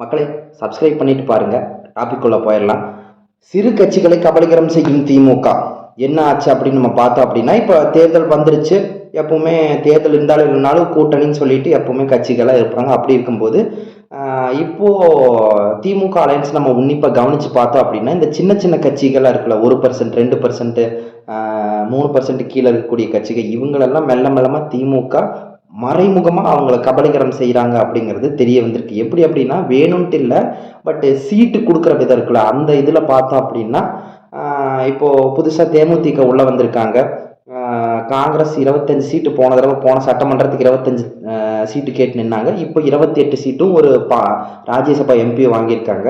மக்களை சப்ஸ்கிரைப் பண்ணிட்டு பாருங்க. டாபிக் உள்ள போயிடலாம். சிறு கட்சிகளை கபலீகரம் செய்யும் திமுக என்ன ஆச்சு அப்படின்னு நம்ம பார்த்தோம் அப்படின்னா, இப்போ தேர்தல் வந்துருச்சு. எப்பவுமே தேர்தல் இருந்தாலும் இல்லைனாலும் கூட்டணின்னு சொல்லிட்டு எப்பவுமே கட்சிகளாக இருப்பாங்க. அப்படி இருக்கும்போது இப்போ திமுக அலையன்ஸ் நம்ம உன்னிப்பாக கவனிச்சு பார்த்தோம் அப்படின்னா, இந்த சின்ன சின்ன கட்சிகளாக இருக்குல்ல, 1%, 2%, 3% கீழே இருக்கக்கூடிய கட்சிகள், இவங்களெல்லாம் மெல்ல மெல்லமாக திமுக மறைமுகமாக அவங்கள கபலீகரம் செய்கிறாங்க அப்படிங்கிறது தெரிய வந்திருக்கு. எப்படி அப்படின்னா, வேணும்ன்ட்டு இல்லை, பட் சீட்டு கொடுக்குற விதம் இருக்குல்ல, அந்த இதில் பார்த்தோம் அப்படின்னா, இப்போ புதுசாக தேமுதிக உள்ள வந்திருக்காங்க. காங்கிரஸ் 25 சீட்டு போன தடவை, போன சட்டமன்றத்துக்கு 25 சீட்டு கேட்டு நின்னாங்க. இப்போ 28 சீட்டும் ஒரு ராஜ்யசபா எம்பி வாங்கியிருக்காங்க.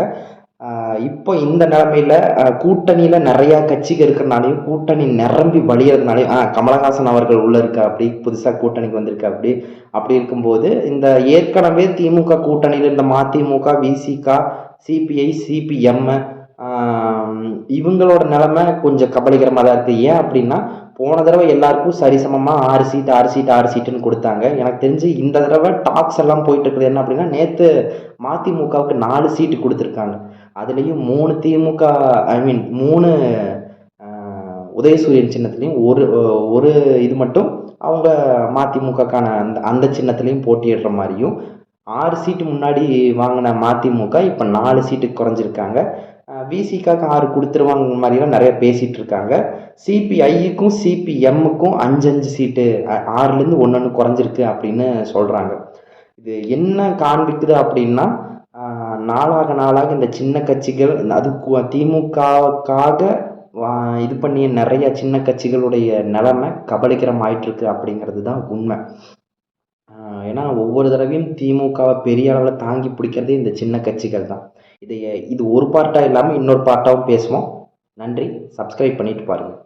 இப்போ இந்த நிலைமையில கூட்டணியில நிறைய கட்சிகள் இருக்கிறனாலையும், கூட்டணி நிரம்பி வழியறதுனாலையும், கமலஹாசன் அவர்கள் உள்ள இருக்கா அப்படி, புதுசா கூட்டணிக்கு வந்திருக்கா அப்படி இருக்கும்போது, இந்த ஏற்கனவே திமுக கூட்டணியில இருந்த மதிமுக, விசிக, சிபிஐ, சிபிஎம், இவங்களோட நிலைமை கொஞ்சம் கபலீகரமாக தான் இருக்கு. ஏன் அப்படின்னா, போன தடவை எல்லாருக்கும் சரிசமமாக 6 சீட்டு 6 சீட்டு 6 சீட்டுன்னு கொடுத்தாங்க. எனக்கு தெரிஞ்சு இந்த தடவை டாக்ஸ் எல்லாம் போயிட்டு இருக்குது. என்ன அப்படின்னா, நேற்று மதிமுகவுக்கு 4 சீட்டு கொடுத்துருக்காங்க. அதுலேயும் 3 திமுக, 3 உதயசூரியன் சின்னத்துலேயும் ஒரு இது மட்டும் அவங்க மதிமுகக்கான அந்த சின்னத்துலேயும் போட்டியிடுற மாதிரியும், 6 சீட்டு முன்னாடி வாங்கின மதிமுக இப்போ 4 சீட்டுக்கு குறைஞ்சிருக்காங்க. விசிகாக்கு 6 கொடுத்துருவாங்க மாதிரிலாம் நிறைய பேசிகிட்டு இருக்காங்க. சிபிஐக்கும் சிபிஎம்முக்கும் 5 சீட்டு, 6லேருந்து 1 குறைஞ்சிருக்கு அப்படின்னு சொல்கிறாங்க. இது என்ன காண்பிக்குது அப்படின்னா, நாளாக இந்த சின்ன கட்சிகள், அது திமுகவுக்காக இது பண்ணிய நிறைய சின்ன கட்சிகளுடைய நிலைமை கபலீகரம் ஆயிட்டிருக்கு அப்படிங்கிறது தான் உண்மை. ஏன்னா ஒவ்வொரு தடவையும் திமுகவை பெரிய அளவில் தாங்கி பிடிக்கிறதே இந்த சின்ன கட்சிகள் தான். இது ஒரு பார்ட்டாக இல்லாமல் இன்னொரு பார்ட்டாகவும் பேசுவோம். நன்றி. சப்ஸ்கிரைப் பண்ணிட்டு பாருங்கள்.